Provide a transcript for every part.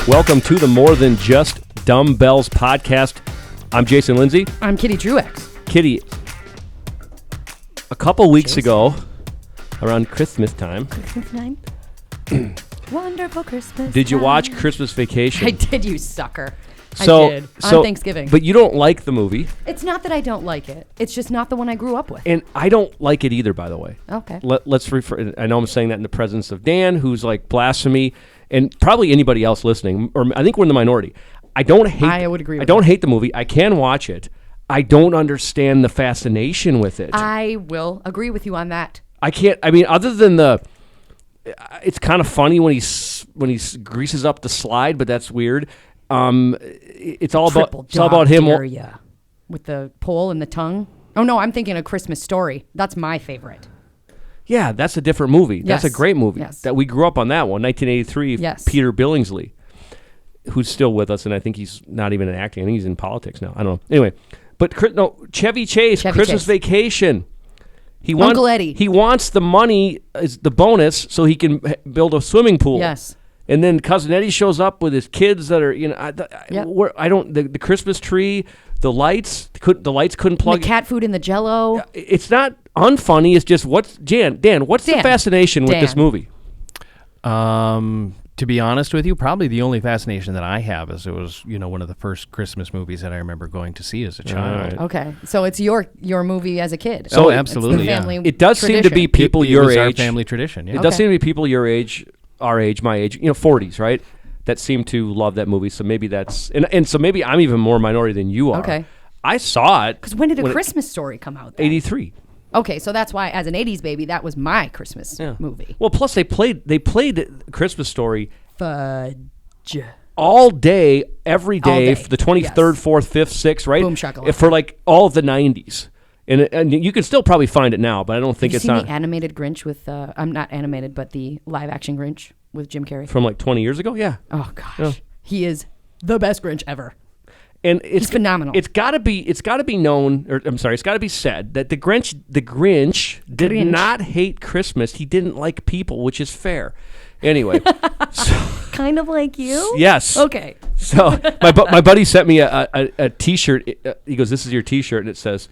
Welcome to the More Than Just Dumbbells podcast. I'm Jason Lindsay. I'm Kitty Truex. Kitty, a couple weeks ago, around Christmas time, Wonderful Christmas. did you watch Christmas Vacation? I did, you sucker. I So- did. so- On Thanksgiving. But you don't like the movie, It's not that I don't like it. It's just not the one I grew up with. and I don't like it either, by the way. Okay. Let's refer. I know I'm saying that in the presence of Dan, who's like blasphemy, and probably anybody else listening, or I think we're in the minority. I don't hate. I would agree with I don't that. hate the movie. I can watch it. I don't understand the fascination with it. I will agree with you on that. I can't. I mean, other than it's kind of funny when he greases up the slide, but that's weird. It's all about him. Area with the pole and the tongue. Oh no, I'm thinking A Christmas Story. That's my favorite. Yeah, that's a different movie. That's a Yes. great movie. Yes. That we grew up on that one, 1983. Yes. Peter Billingsley, who's still with us, and I think he's not even in acting. I think he's in politics now. I don't know. Anyway, but Chevy Chase, Christmas Vacation. Uncle Eddie. He wants the money as the bonus so he can build a swimming pool. Yes. And then Cousin Eddie shows up with his kids that are, the Christmas tree, the lights couldn't plug. The cat food in the Jell-O. It's not unfunny. It's just Dan, what's the fascination with this movie? To be honest with you, probably the only fascination that I have is it was, one of the first Christmas movies that I remember going to see as a child. Right. Okay, so it's your movie as a kid. So absolutely, it's the family It does seem to be tradition. people It your was age. our family tradition. Yeah. It does seem to be people your age, our age, my age, 40s, right? That seem to love that movie. So maybe that's and so maybe I'm even more minority than you are. Okay. I saw it. Because when did A Christmas Story come out? Then? 83. Okay, so that's why, as an '80s baby, that was my Christmas movie. Well, plus they played Christmas Story Fudge. all day, every day, day. for the 23rd, Yes. 4th, 5th, 6th, right? Boom shakalaka. For like all of the 90s. And you can still probably find it now, but I don't think Did you it's see not. the animated Grinch with, I'm not animated, but the live action Grinch with Jim Carrey? From like 20 years ago? Yeah. Oh, gosh. Yeah. He is the best Grinch ever. And it's phenomenal. It's got to be known, or I'm sorry, it's got to be said that the Grinch did not hate Christmas. He didn't like people, which is fair. Anyway, Kind of like you? yes. Okay. So my buddy sent me a T-shirt. He goes, "This is your T-shirt," and it says,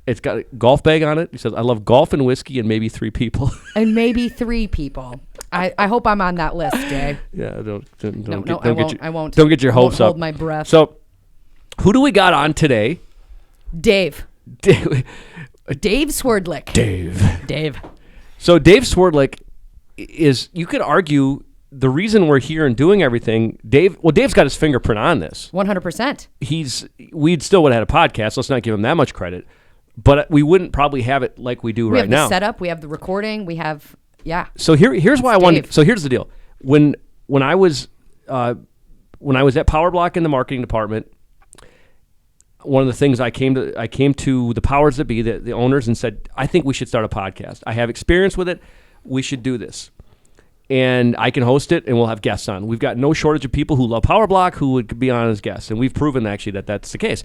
it's got a golf bag on it. He says, "I love golf and whiskey and maybe 3 people." And maybe 3 people. I hope I'm on that list, Jay. Yeah, I won't. Don't get your hopes I won't up. hold my breath. So, who do we got on today? Dave. Dave. Dave Swerdlick. Dave. So Dave Swerdlick is, you could argue, the reason we're here and doing everything. Dave's got his fingerprint on this. 100%. We'd still would have had a podcast. Let's not give him that much credit, but we wouldn't probably have it like we do We right have now. the setup. We have the recording. We have, So here's why I wanted. Dave. So here's the deal. When I was at Power Block in the marketing department, one of the things I came to the powers that be, the owners, and said, I think we should start a podcast. I have experience with it. We should do this. And I can host it, and we'll have guests on. We've got no shortage of people who love Power Block who would be on as guests, and we've proven actually that that's the case.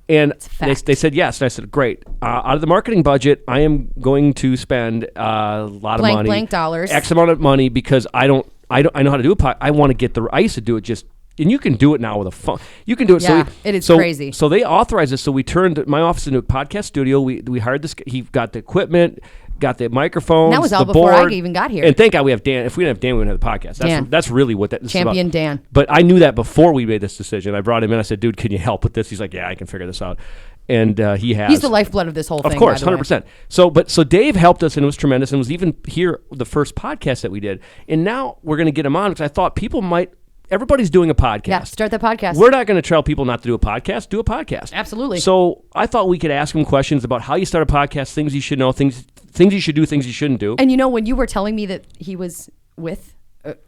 And they said yes, and I said, great. Out of the marketing budget, I am going to spend a lot of money, blank dollars, X amount of money, because I know how to do it. I want to get I used to do it just. And you can do it now with a phone. You can do it. Yeah, it is crazy. So they authorized this. So we turned my office into a podcast studio. We hired this. He got the equipment, got the microphones. That was all the before I board. even got here. And thank God we have Dan. If we didn't have Dan, we wouldn't have the podcast. That's really what that is Champion about. Dan. But I knew that before we made this decision. I brought him in. I said, dude, can you help with this? He's like, yeah, I can figure this out. And he has. He's the lifeblood of this whole thing. Of course, by the way. 100%. So Dave helped us, and it was tremendous, and was even here the first podcast that we did. And now we're going to get him on, because I thought people might. Everybody's doing a podcast. Yeah, start the podcast. We're not going to tell people not to do a podcast. Do a podcast. Absolutely. So I thought we could ask him questions about how you start a podcast, things you should know, things you should do, things you shouldn't do. And when you were telling me that he was with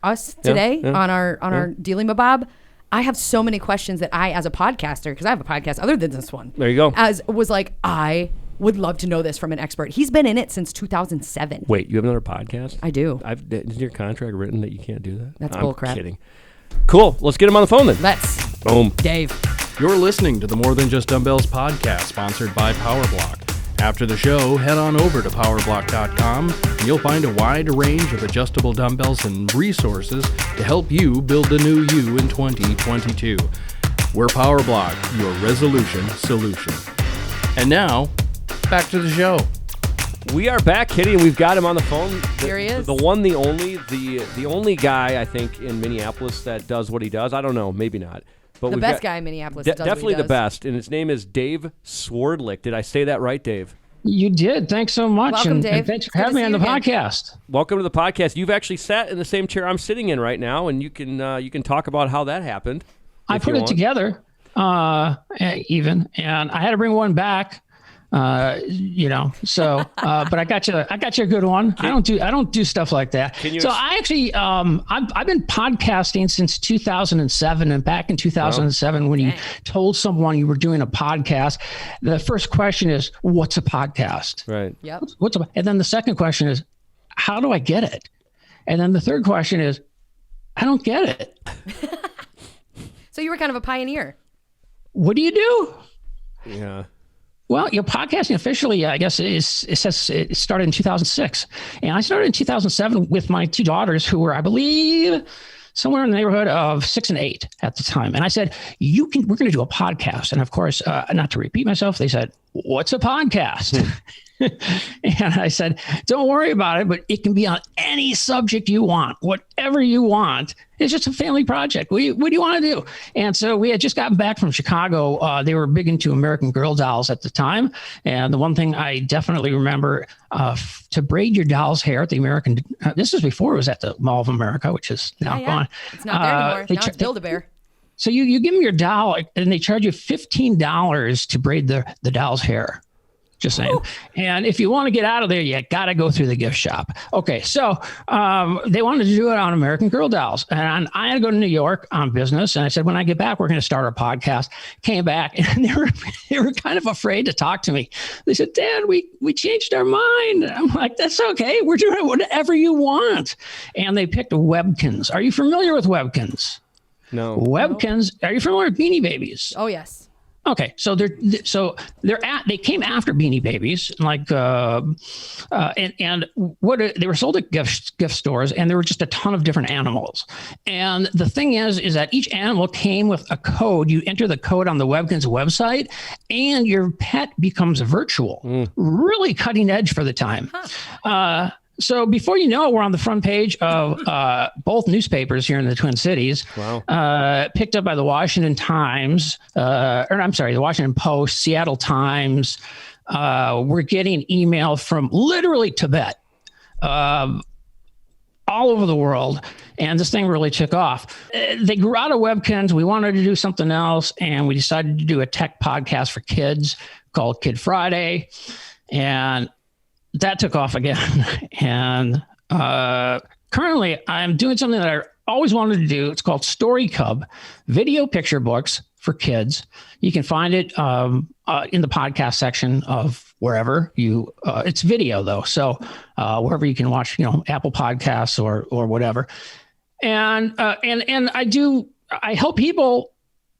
us today on our Dealing with Bob, I have so many questions that I, as a podcaster, because I have a podcast other than this one. There you go. I would love to know this from an expert. He's been in it since 2007. Wait, you have another podcast? I do. Isn't your contract written that you can't do that? That's I'm bullcrap. Kidding. Cool. Let's get him on the phone then. Let's. Boom. Dave. You're listening to the More Than Just Dumbbells podcast, sponsored by Power Block. After the show, head on over to powerblock.com and you'll find a wide range of adjustable dumbbells and resources to help you build the new you in 2022. We're PowerBlock, your resolution solution. And now, back to the show. We are back, Kitty, and we've got him on the phone. Here he is. The one, the only, the only guy, I think, in Minneapolis that does what he does. I don't know, maybe not. But The best guy in Minneapolis that does what he definitely the does. best, and his name is Dave Swerdlick. Did I say that right, Dave? You did. Thanks so much. Welcome, Dave. And thanks for Good to having me see on the you again. podcast. Welcome to the podcast. You've actually sat in the same chair I'm sitting in right now, and you can talk about how that happened. I put it together, even, and I had to bring one back. So, but I got you a good one. I don't do stuff like that. So I actually, I've been podcasting since 2007, and back in 2007, when you told someone you were doing a podcast, the first question is, what's a podcast? Right. Yep. And then the second question is, how do I get it? And then the third question is, I don't get it. So you were kind of a pioneer. What do you do? Yeah. Well, podcasting officially, I guess, it says it started in 2006. And I started in 2007 with my two daughters, who were, I believe, somewhere in the neighborhood of 6 and 8 at the time. And I said, we're going to do a podcast. And of course, not to repeat myself, they said, what's a podcast? And I said, don't worry about it, but it can be on any subject you want, whatever you want. It's just a family project. What do you want to do? And so we had just gotten back from Chicago. They were big into American Girl dolls at the time. And the one thing I definitely remember, to braid your doll's hair at the American, this was before it was at the Mall of America, which is now gone. It's not there anymore. Now it's Build-A-Bear. So you give them your doll and they charge you $15 to braid the doll's hair. Just saying. Ooh. And if you want to get out of there, you got to go through the gift shop. Okay. So they wanted to do it on American Girl dolls. And I had to go to New York on business. And I said, when I get back, we're going to start our podcast. Came back and they were kind of afraid to talk to me. They said, Dad, we changed our mind. I'm like, that's okay. We're doing whatever you want. And they picked Webkins. Are you familiar with Webkins? No. Webkins. Are you familiar with Beanie Babies? Oh, yes. Okay, so they came after Beanie Babies, like they were sold at gift stores, and there were just a ton of different animals. And the thing is that each animal came with a code. You enter the code on the Webkins website, and your pet becomes virtual. Really cutting edge for the time. Huh. So before you know it, we're on the front page of both newspapers here in the Twin Cities. Wow. Picked up by the Washington Times, the Washington Post, Seattle Times. We're getting email from literally Tibet, all over the world. And this thing really took off. They grew out of Webkins. We wanted to do something else. And we decided to do a tech podcast for kids called Kid Friday. And that took off again. And currently I'm doing something that I always wanted to do. It's called Story Cub, video picture books for kids. You can find it in the podcast section of wherever it's video though. So wherever you can watch, Apple Podcasts or whatever. And I help people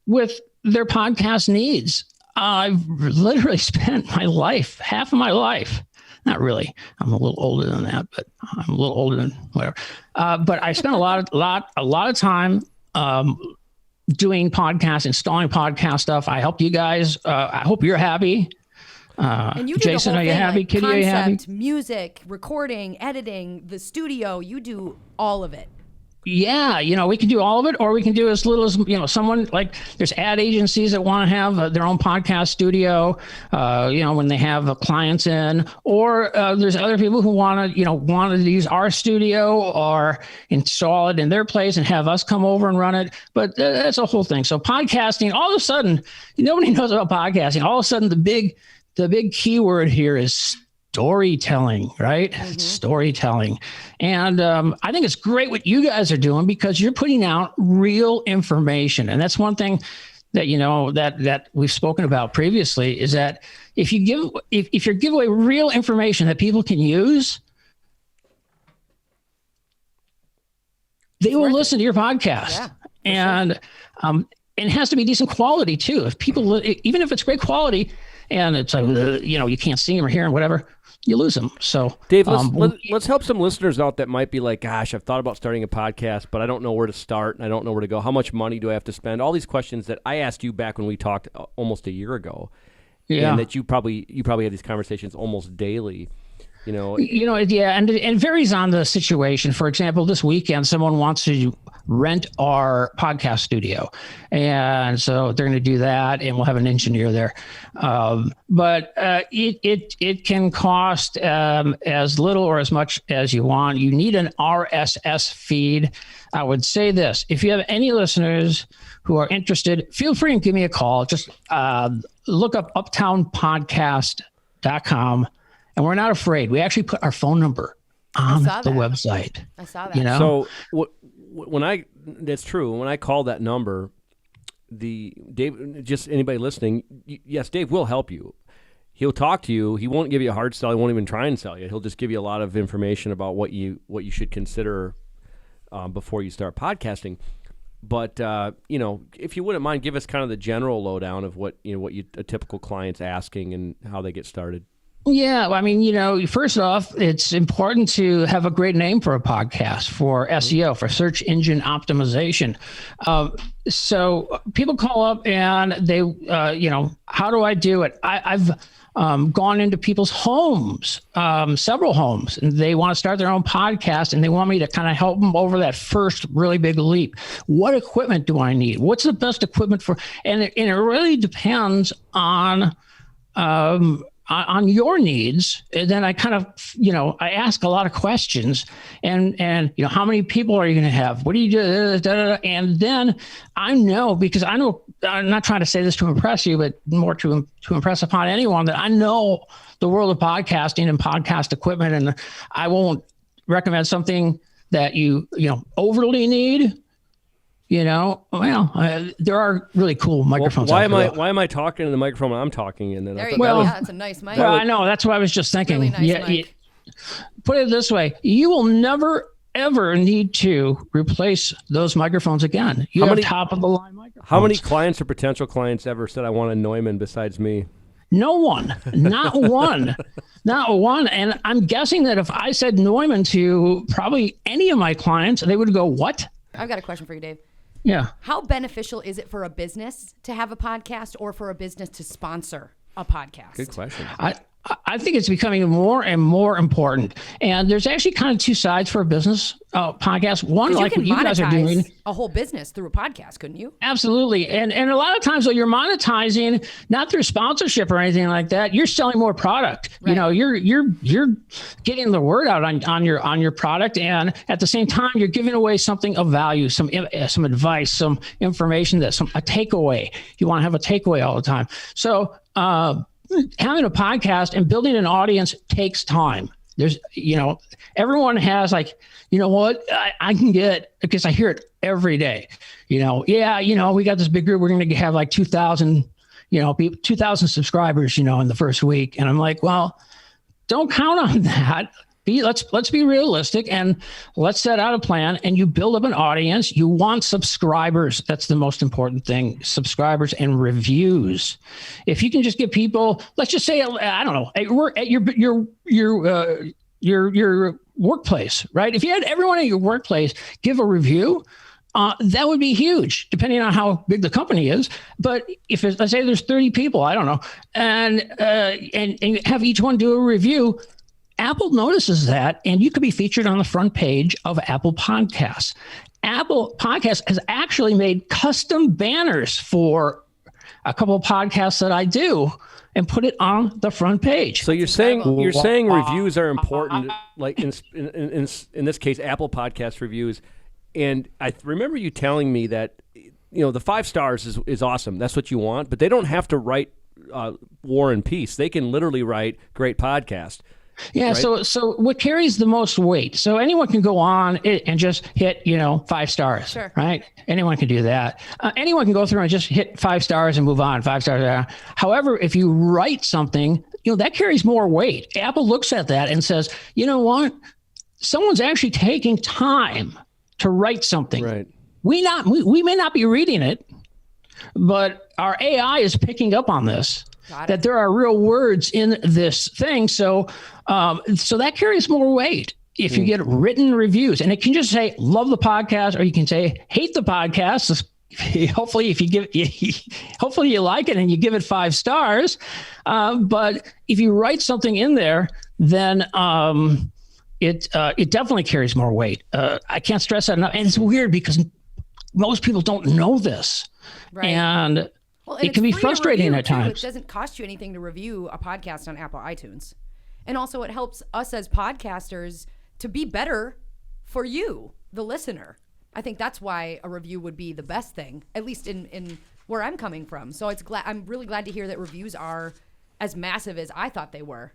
with their podcast needs. I've literally spent half of my life. Not really. I'm a little older than that, but I'm a little older than whatever. But I spent a lot of time doing podcasts, installing podcast stuff. I help you guys. I hope you're happy. And you do Jason, the whole are you thing, happy? Like Kitty, are you happy? concept, music, recording, editing, the studio. You do all of it. Yeah, we can do all of it, or we can do as little as, someone like there's ad agencies that want to have their own podcast studio, when they have clients in, or there's other people who want to use our studio or install it in their place and have us come over and run it. But that's a whole thing. So podcasting, all of a sudden, nobody knows about podcasting. All of a sudden, the big keyword here is storytelling, right? Mm-hmm. It's storytelling. And I think it's great what you guys are doing because you're putting out real information. And that's one thing that, that we've spoken about previously is that if you give away real information that people can use, they will listen to your podcast. Yeah, and it has to be decent quality too. If people, even if it's great quality, and it's like, you can't see them or hear them, whatever, you lose them. So Dave, let's help some listeners out that might be like, gosh, I've thought about starting a podcast, but I don't know where to start and I don't know where to go. How much money do I have to spend? All these questions that I asked you back when we talked almost a year ago. Yeah. And that you probably have these conversations almost daily. Yeah, and it varies on the situation. For example, this weekend, someone wants to rent our podcast studio, and so they're going to do that, and we'll have an engineer there. But it can cost as little or as much as you want. You need an RSS feed. I would say this: if you have any listeners who are interested, feel free and give me a call. Just look up uptownpodcast.com. And we're not afraid. We actually put our phone number on the website. I saw that. So that's true. When I call that number, Dave, just anybody listening, yes, Dave will help you. He'll talk to you. He won't give you a hard sell. He won't even try and sell you. He'll just give you a lot of information about what you should consider before you start podcasting. But if you wouldn't mind, give us kind of the general lowdown of what a typical client's asking and how they get started. Yeah, I mean, first off, it's important to have a great name for a podcast, for SEO, for search engine optimization. So people call up and they, how do I do it? I've gone into people's homes, several homes, and they want to start their own podcast, and they want me to kind of help them over that first really big leap. What equipment do I need? What's the best equipment for? And it really depends on your needs. And then I kind of, I ask a lot of questions and how many people are you going to have? What do you do? And then I know, because I know, I'm not trying to say this to impress you, but more to impress upon anyone, that I know the world of podcasting and podcast equipment. And I won't recommend something that you overly need. There are really cool microphones. Why am I talking to the microphone when I'm talking? And then there you go. Yeah, that's a nice mic. Well, I know. That's what I was just thinking. Really nice mic. Put it this way: you will never ever need to replace those microphones again. You have top of the line microphones. How many clients or potential clients ever said, "I want a Neumann" besides me? No one, not one, not one. And I'm guessing that if I said Neumann to probably any of my clients, they would go, "What?" I've got a question for you, Dave. Yeah. How beneficial is it for a business to have a podcast or for a business to sponsor a podcast? Good question. I think it's becoming more and more important. And there's actually kind of two sides for a business podcast. One, like what you guys are doing. A whole business through a podcast, couldn't you? Absolutely. And a lot of times, though, you're monetizing not through sponsorship or anything like that. You're selling more product. Right. You're getting the word out on your product, and at the same time, you're giving away something of value, some advice, some information, a takeaway. You want to have a takeaway all the time. So having a podcast and building an audience takes time. There's, everyone has I can get, because I hear it every day, we got this big group. We're going to have like 2,000 subscribers, in the first week. And I'm like, well, don't count on that. Let's be realistic and let's set out a plan, and you build up an audience. You want subscribers. That's the most important thing. Subscribers and reviews. If you can just give people, let's just say, I don't know, at your workplace, right? If you had everyone at your workplace give a review, that would be huge, depending on how big the company is. But if let's say there's 30 people, I don't know, and have each one do a review, Apple notices that, and you could be featured on the front page of Apple Podcasts. Apple Podcasts has actually made custom banners for a couple of podcasts that I do and put it on the front page. So you're saying reviews are important, like in this case, Apple Podcast reviews. And I remember you telling me that the 5 stars is awesome. That's what you want, but they don't have to write War and Peace. They can literally write great podcast. Yeah. Right? So what carries the most weight? So anyone can go on and just hit, 5 stars. Sure. Right. Anyone can do that. Anyone can go through and just hit 5 stars and move on. 5 stars. However, if you write something, that carries more weight. Apple looks at that and says, you know what? Someone's actually taking time to write something. Right. We may not be reading it, but our AI is picking up on this. that there are real words in this thing. So that carries more weight if you get written reviews. And it can just say, love the podcast, or you can say, hate the podcast. Hopefully hopefully you like it and you give it 5 stars. But if you write something in there, then it definitely carries more weight. I can't stress that enough. And it's weird because most people don't know this. Right. And it can be frustrating at times. It doesn't cost you anything to review a podcast on Apple iTunes. And also it helps us as podcasters to be better for you, the listener. I think that's why a review would be the best thing, at least in where I'm coming from. So I'm really glad to hear that reviews are as massive as I thought they were.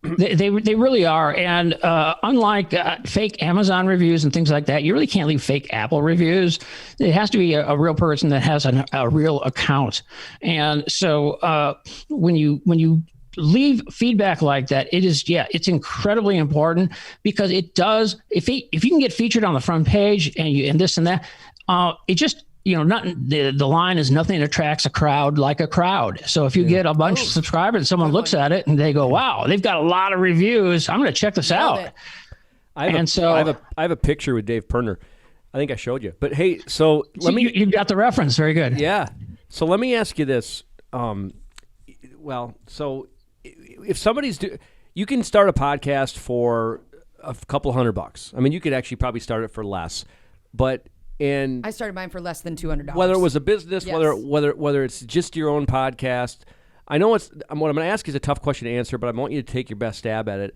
They really are. And unlike fake Amazon reviews and things like that, you really can't leave fake Apple reviews. It has to be a real person that has a real account. And so when you leave feedback like that, it's incredibly important, because it does, if you can get featured on the front page and this and that, it just, the line is nothing attracts a crowd like a crowd. So if you get a bunch of subscribers and someone looks at it and they go, wow, they've got a lot of reviews, I'm going to check this out. I have a picture with Dave Perner. I think I showed you, but hey, you got the reference. Very good. Yeah. So let me ask you this. If somebody's you can start a podcast for a couple $100. I mean, you could actually probably start it for less, and I started mine for less than $200. Whether it was a business, yes. whether it's just your own podcast, I know what I'm going to ask is a tough question to answer, but I want you to take your best stab at it.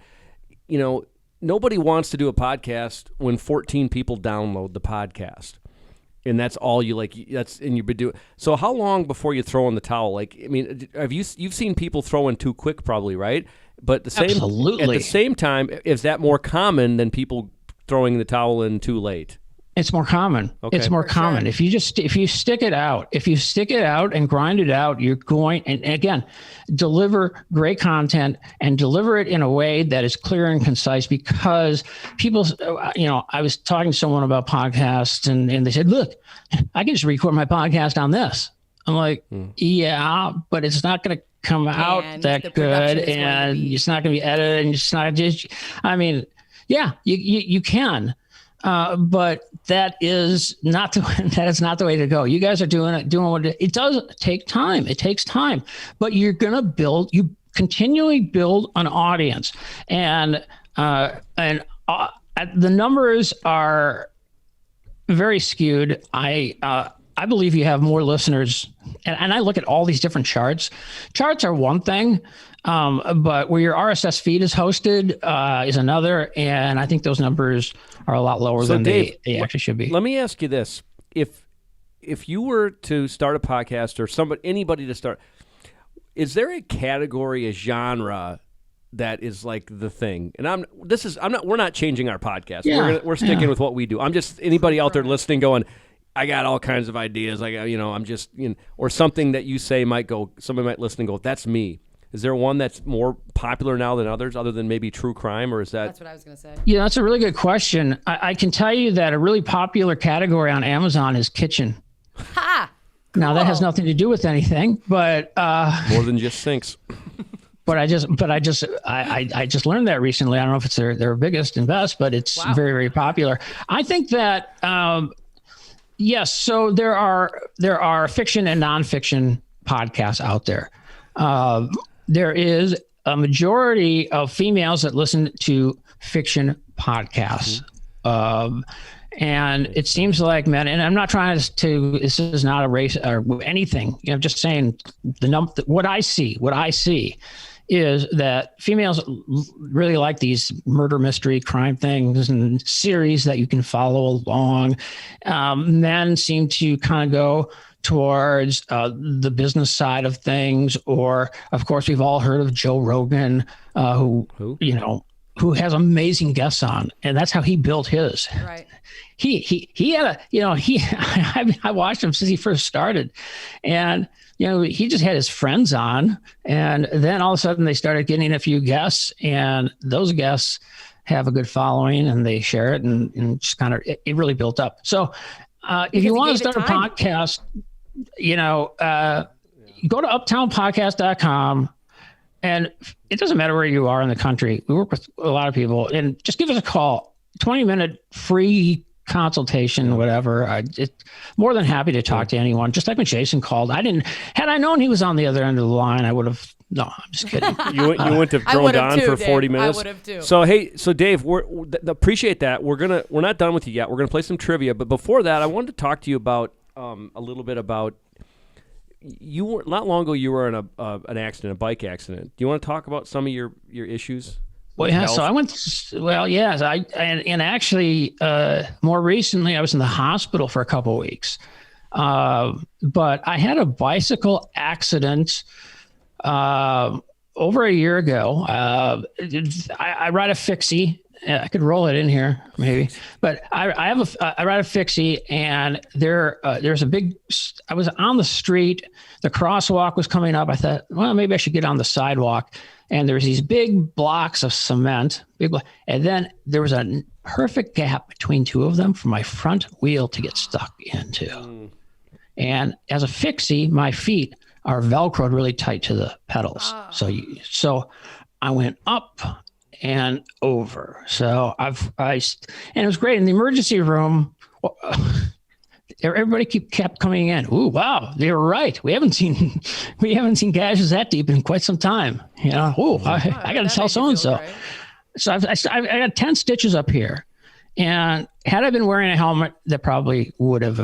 Nobody wants to do a podcast when 14 people download the podcast. And that's all you like. And you've been doing. So how long before you throw in the towel? Like, I mean, you've seen people throw in too quick, probably, right? But Absolutely. At the same time, is that more common than people throwing the towel in too late? It's more common. Okay. It's more common. Sure. If you stick it out and grind it out, you're going, and again, deliver great content and deliver it in a way that is clear and concise, because people, I was talking to someone about podcasts and they said, look, I can just record my podcast on this. I'm like, yeah, but it's not going to come out that good, and it's not going to be edited, and it's not just, you can. But that is not the way to go. You guys are doing what it does take time. It takes time, but you're going to you continually build an audience, and the numbers are very skewed. I believe you have more listeners, and I look at all these different charts. Charts are one thing, but where your RSS feed is hosted is another, and I think those numbers are a lot lower than Dave, they actually should be. Let me ask you this: if you were to start a podcast, or anybody to start, is there a category, a genre that is like the thing? And we're not changing our podcast. Yeah, we're sticking with what we do. I'm just anybody out there listening going, I got all kinds of ideas. I'm just, or something that you say somebody might listen and go, that's me. Is there one that's more popular now than others, other than maybe true crime, or is that? That's what I was going to say. Yeah, that's a really good question. I can tell you that a really popular category on Amazon is kitchen. Ha! Cool. Now that has nothing to do with anything, but more than just sinks. But I just learned that recently. I don't know if it's their biggest and best, but it's very, very popular. I think that yes. So there are fiction and nonfiction podcasts out there. There is a majority of females that listen to fiction podcasts. And it seems like men, and I'm not trying to, this is not a race or anything, I'm just saying what I see is that females really like these murder mystery crime things and series that you can follow along. Men seem to kind of go towards the business side of things, or of course we've all heard of Joe Rogan, who has amazing guests on, and that's how he built his. Right. He had I watched him since he first started, and he just had his friends on, and then all of a sudden they started getting a few guests, and those guests have a good following and they share it, and just kind of it really built up. So if you want to start a podcast, go to uptownpodcast.com, and it doesn't matter where you are in the country. We work with a lot of people, and just give us a call. 20-minute free consultation, whatever. More than happy to talk to anyone. Just like when Jason called, had I known he was on the other end of the line, I would have. No, I'm just kidding. You wouldn't have droned on for 40 minutes. I would have too. So Dave, appreciate that. We're not done with you yet. We're gonna play some trivia, but before that, I wanted to talk to you about a little bit about not long ago you were in an accident, a bike accident. Do you want to talk about some of your issues? Well, yeah. So I went. Well, yes. And actually, more recently, I was in the hospital for a couple of weeks. But I had a bicycle accident over a year ago. I ride a fixie. I could roll it in here, maybe. But I ride a fixie, and there's a big. I was on the street. The crosswalk was coming up. I thought, well, maybe I should get on the sidewalk. And there's these big blocks of cement, and then there was a perfect gap between two of them for my front wheel to get stuck into. And as a fixie, my feet are Velcroed really tight to the pedals. So I went up and over. So and it was great in the emergency room. Everybody kept coming in. Ooh, wow, they were right. We haven't seen gashes that deep in quite some time. You know, I got to tell so and so. So I got 10 stitches up here, and had I been wearing a helmet, that probably would have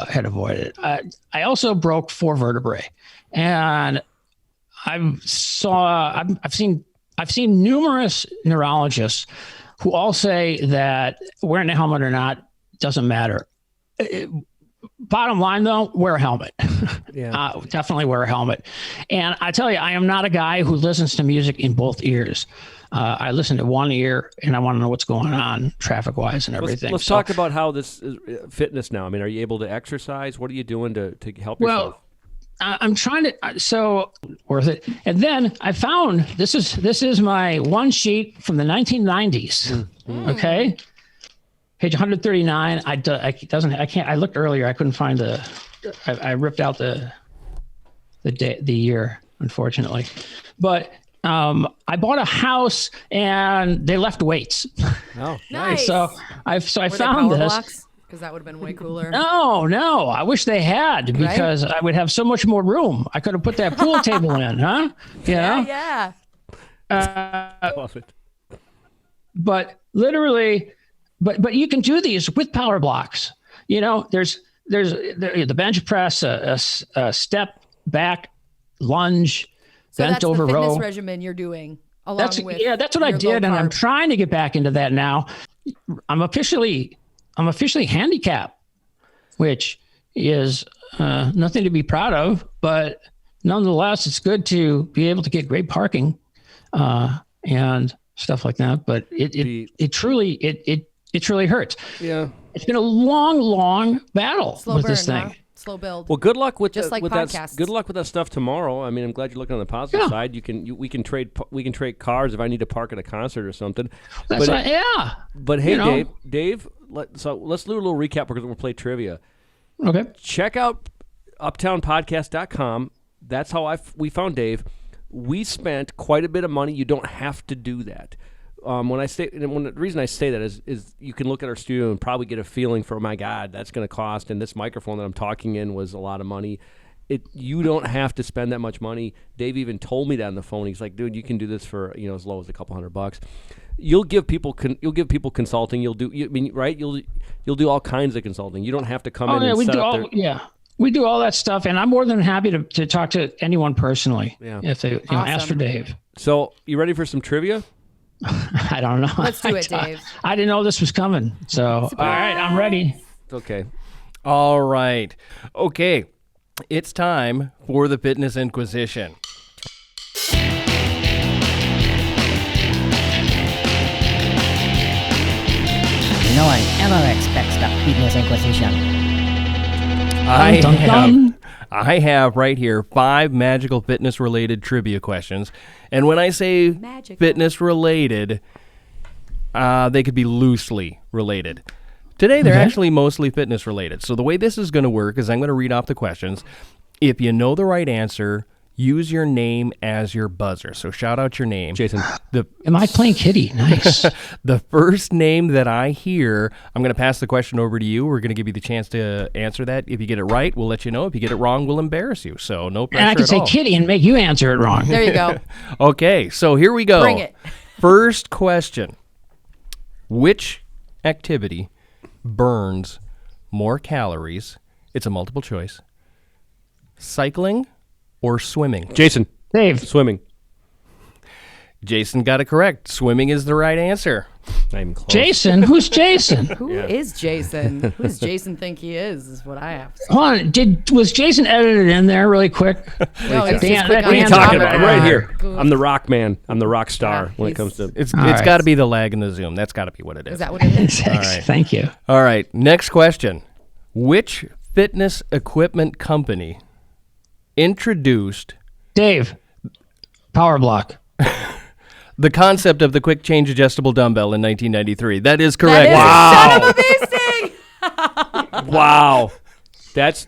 had avoided it. I also broke 4 vertebrae, and I've seen numerous neurologists who all say that wearing a helmet or not doesn't matter. Bottom line, though, wear a helmet. Yeah. Definitely wear a helmet. And I tell you, I am not a guy who listens to music in both ears. I listen to one ear, and I want to know what's going on traffic-wise and everything. Let's talk about how this is fitness now. I mean, are you able to exercise? What are you doing to help yourself? Well, I'm trying to. So worth it. And then I found this is my one sheet from the 1990s. Okay. Page 139. I looked earlier. I couldn't find I ripped out the year, unfortunately. But I bought a house, and they left weights. Oh, nice. So I found this. Because that would have been way cooler. No. I wish they had, because I would have so much more room. I could have put that pool table in, huh? Yeah. Love it. But literally. But you can do these with power blocks. You know, there's the bench press, a step back, lunge, so bent over row. That's the fitness regimen you're doing That's what I did, and I'm trying to get back into that now. I'm officially handicapped, which is nothing to be proud of, but nonetheless, it's good to be able to get great parking and stuff like that. But it truly hurts. Yeah. It's been a long battle with this thing. Huh? Slow build. Well, good luck with just like with podcasts. that. Good luck with that stuff tomorrow. I mean, I'm glad you're looking on the positive side. We can trade cars if I need to park at a concert or something. That's right. Yeah. But hey, Dave, let's do a little recap because we'll play trivia. Okay. Check out uptownpodcast.com. That's how we found Dave. We spent quite a bit of money. You don't have to do that. The reason I say that is you can look at our studio and probably get a feeling for, oh my God, that's going to cost, and this microphone that I'm talking in was a lot of money. You don't have to spend that much money. Dave even told me that on the phone. He's like, dude, you can do this for as low as a couple $100. You'll give people consulting. You'll do all kinds of consulting. You don't have to come in and set up we do all that stuff, and I'm more than happy to talk to anyone personally if they awesome. Ask for Dave. So you ready for some trivia? I don't know. Let's do it, Dave. I didn't know this was coming. So, Surprise. All right, I'm ready. Okay. All right. Okay. It's time for the Fitness Inquisition. No one ever expects the Fitness Inquisition. I have right here 5 magical fitness-related trivia questions. And when I say fitness-related, they could be loosely related. Today, they're actually mostly fitness-related. So the way this is going to work is I'm going to read off the questions. If you know the right answer, use your name as your buzzer. So shout out your name. Jason. Am I playing kitty? Nice. The first name that I hear, I'm going to pass the question over to you. We're going to give you the chance to answer that. If you get it right, we'll let you know. If you get it wrong, we'll embarrass you. So no pressure And I could at say all. kitty and make you answer it wrong. There you go. Okay, so here we go. Bring it. First question. Which activity burns more calories? It's a multiple choice. Cycling or swimming? Jason. Dave. Swimming. Jason got it correct. Swimming is the right answer. Not even close. Jason? Who's Jason? Who is Jason? Who does Jason think he is what I have to say. Hold on. Was Jason edited in there really quick? No, he's just Dan- quick what on are you the Talking topic. about right here. Goof. I'm the rock man. I'm the rock star Yeah, when it he's- comes to. It's right. got to be the lag in the Zoom. That's got to be what it is. Is that what it is? Thank you. All right, next question. Which fitness equipment company introduced Dave. Power block. the concept of the quick change adjustable dumbbell in 1993? That is correct. That is son of a bee sting! Wow.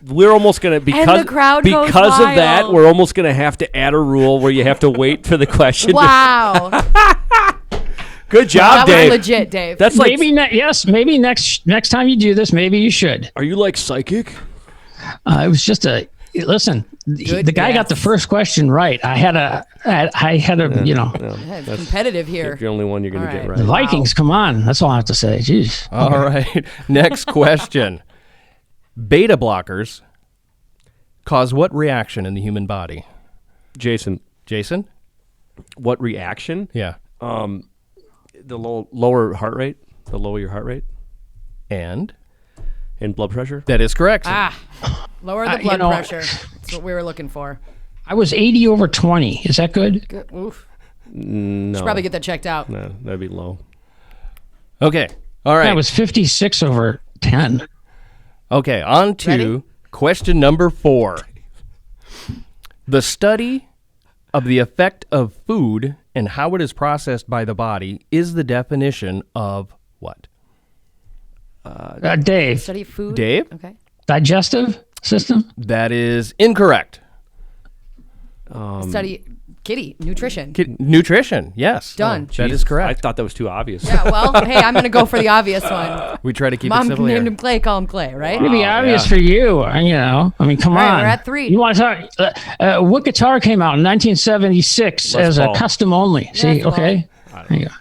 We're almost gonna because the crowd goes because of that wild. we're almost gonna have to add a rule where you have to wait for the question. Wow. Good job, That Dave. was legit, Dave. That's like. Maybe maybe next time you do this, maybe you should. Are you like psychic? It was just listen. Good The guy got the guess. first question right. I had a Yeah, it's competitive here. You're the only one you're gonna All get right. the right. Vikings. Come on, that's all I have to say. Jeez. All right, next question. Beta blockers cause what reaction in the human body? Jason, Jason? what reaction? Yeah. The lower heart rate, the lower your heart rate And? and blood pressure. That is correct. Lower the you blood know- pressure. That's what we were looking for. I was 80/20. Is that good? Good. Oof. No, Should probably get that checked out. no, that'd be low. Okay. All right. That was 56/10. Okay, on to Ready? question number 4. The study of the effect of food and how it is processed by the body is the definition of what? Dave, Study of food. Dave? Okay. digestive system. That is incorrect. Study kitty nutrition. Nutrition, yes. Done. That is I correct. thought that was too obvious. Yeah. Well, hey, I'm gonna go for the obvious one. We try to keep it Mom simple named here. him Clay. Call him Clay, right? It'd be obvious yeah. for you. I mean, come All right, on. we're at 3. You want to talk? What guitar came out in 1976 Les as Paul. a custom only? See, Paul. okay. There you go.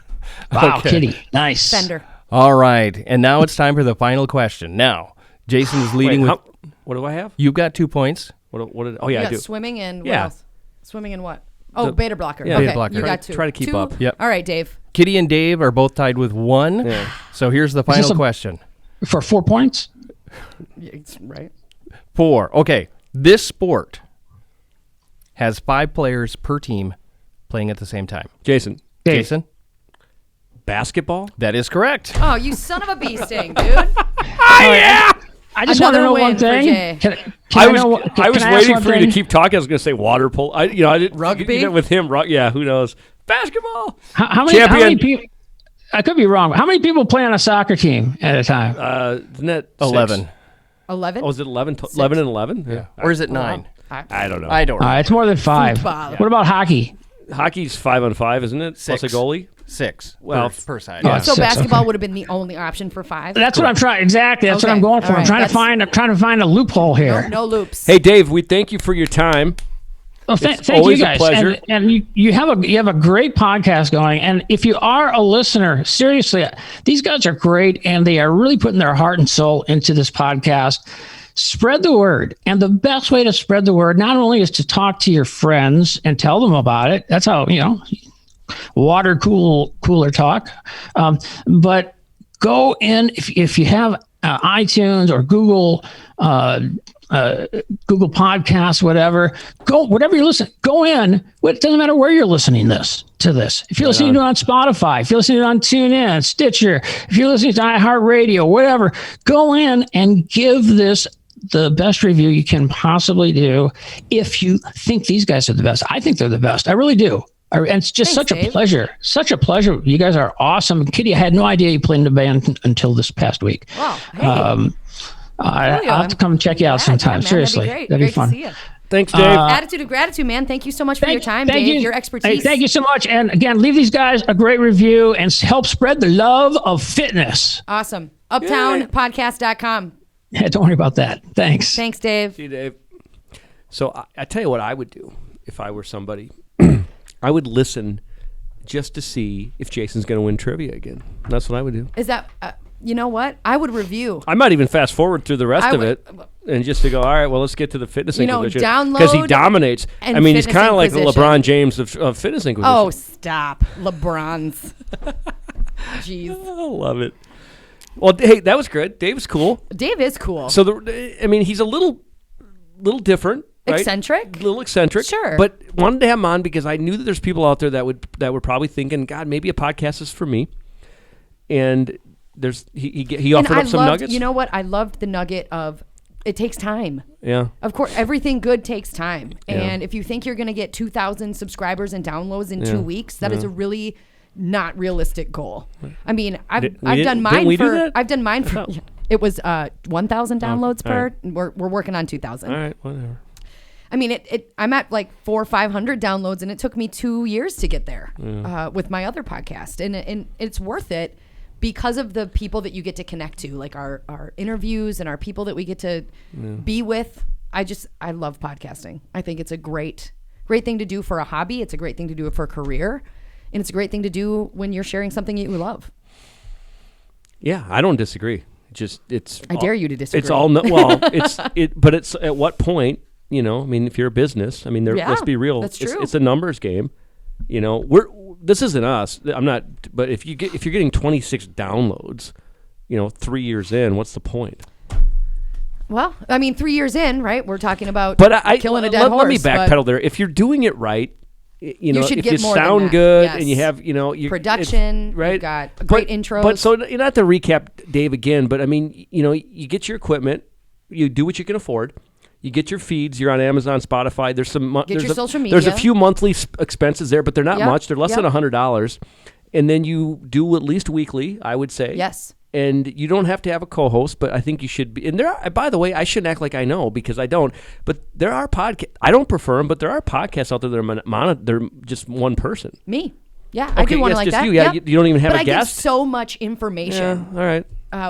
Wow, Okay. kitty, nice. Fender. All right, and now it's time for the final question. Now, Jason is leading Wait, with. what do I have? You've got 2 points. Oh yeah, I You got do. swimming and what Yeah. else? Swimming and what? Oh, The- beta blocker. yeah, Okay, beta blocker. you Try- got 2. try to keep 2? up. Yep. All right, Dave. Kitty and Dave are both tied with 1. Yeah. So here's the this final a- question. For 4 points. Right. 4. Okay, this sport has 5 players per team playing at the same time. Jason, Dave. Jason? basketball. That is correct. Oh, you son of a bee sting, dude. I just want to Another know one win for thing. Jay. Can I I was know- I was can ask waiting one for you to thing? keep talking. I was going to say water polo. I didn't Rugby? with him. Yeah, who knows? Basketball. How many Champion. people? I could be wrong. How many people play on a soccer team at a time? Isn't that 11. 11? Oh, is it 11? 11 and 11? Yeah. Or is it 9? I don't know. I don't know. It's more than 5. Football. What about hockey? Hockey's 5-on-5, isn't it? Plus a 6. goalie. 6. Well, per side. Yeah. So 6, basketball okay. would have been the only option for 5? That's what I'm trying. Exactly. That's what Okay, I'm going for. all right, I'm trying to find a loophole here. No loops. Hey, Dave, we thank you for your time. Well, It's thank always you a guys. pleasure. And you have a great podcast going. And if you are a listener, seriously, these guys are great, and they are really putting their heart and soul into this podcast. Spread the word. And the best way to spread the word not only is to talk to your friends and tell them about it. That's how, water cooler talk. But go in if you have iTunes or Google Podcasts, whatever you listen, go in. It doesn't matter where you're listening to this. If you're listening to it on Spotify, if you're listening to it on TuneIn, Stitcher, if you're listening to iHeartRadio, whatever, go in and give this the best review you can possibly do. If you think these guys are the best, I think they're the best. I really do. And it's just Thanks, such Dave. a pleasure. Such a pleasure. You guys are awesome. Kitty, I had no idea you played in the band until this past week. Wow. Hey. I'll have to come check you out Yeah, sometime. man, Seriously, That'd be great. that'd be Great fun. to see you. Thanks, Dave. Attitude of gratitude, man. Thank you so much for your time, Dave. Your expertise. Hey, thank you so much. And again, leave these guys a great review and help spread the love of fitness. Awesome. UptownPodcast.com. Yeah, don't worry about that. Thanks. Thanks, Dave. See you, Dave. So I tell you what I would do if I were somebody. I would listen just to see if Jason's going to win trivia again. That's what I would do. Is that, you know what? I would review. I might even fast forward through the rest of it and just to go, all right, well, let's get to the fitness Inquisition. Download. Because he dominates. And I mean, he's kind of like the Inquisition. LeBron James of Fitness Inquisition. Oh, stop. LeBron's. Jeez. I love it. Well, hey, that was good. Dave's cool. Dave is cool. So, he's a little different. Right? Eccentric? A little eccentric. Sure. But wanted to have him on because I knew that there's people out there that were probably thinking, God, maybe a podcast is for me. And he offered up some nuggets. You know what? I loved the nugget of it takes time. Yeah. Of course, everything good takes time. Yeah. And if you think you're going to get 2,000 subscribers and downloads in 2 weeks, that is a really not realistic goal. I mean, I've done mine for it was 1,000 downloads per. Right. We're working on 2,000. All right, whatever. I mean, I'm at like 400 or 500 downloads, and it took me 2 years to get there with my other podcast, and it's worth it because of the people that you get to connect to, like our interviews and our people that we get to be with. I love podcasting. I think it's a great thing to do for a hobby. It's a great thing to do for a career, and it's a great thing to do when you're sharing something that you love. Yeah, I don't disagree. I dare you to disagree. It's all but it's at what point? You know, I mean, if you're a business, I mean, let's be real. That's true. It's a numbers game. You know, this isn't us. I'm not. But if you're getting 26 downloads, 3 years in, what's the point? Well, I mean, 3 years in, right? We're talking about killing a dead horse. Let me backpedal there. If you're doing it right, you should if get you more sound than that. good Yes. and you have, your production, right? You've got great intros. But so not to recap Dave again, but I mean, you get your equipment, you do what you can afford. You get your feeds. You're on Amazon, Spotify. There's social media. There's a few monthly expenses there, but they're not much. They're less than $100. And then you do at least weekly, I would say. Yes. And you don't have to have a co-host, but I think you should be. And by the way, I shouldn't act like I know because I don't. But there are podcasts. I don't prefer them, but there are podcasts out there that are they're just one person. Me. Yeah, I do one like that. You. Yeah, you don't even have a guest. But I get so much information. Yeah, all right.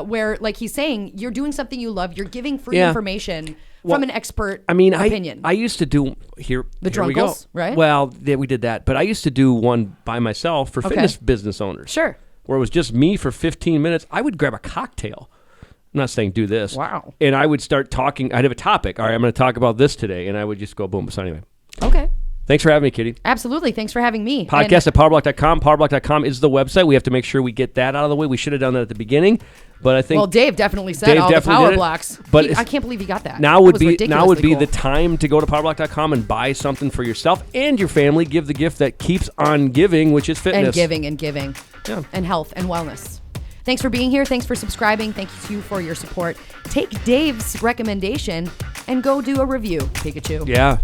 Where, like he's saying, you're doing something you love. You're giving free information from an expert opinion. I used to do the here we go. Drunkles, right? Well, yeah, we did that. But I used to do one by myself for fitness business owners. Sure. Where it was just me for 15 minutes. I would grab a cocktail. I'm not saying do this. Wow. And I would start talking. I'd have a topic. All right, I'm going to talk about this today. And I would just go boom. So anyway. Okay. Thanks for having me, Kitty. Absolutely. Thanks for having me. Podcast at powerblock.com. Powerblock.com is the website. We have to make sure we get that out of the way. We should have done that at the beginning. But I think Dave definitely said all the power blocks. But I can't believe he got that. Now would be the time to go to powerblock.com and buy something for yourself and your family. Give the gift that keeps on giving, which is fitness. And giving. Yeah. And health and wellness. Thanks for being here. Thanks for subscribing. Thank you for your support. Take Dave's recommendation and go do a review, Pikachu. Yeah.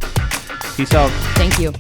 Peace out. Thank you.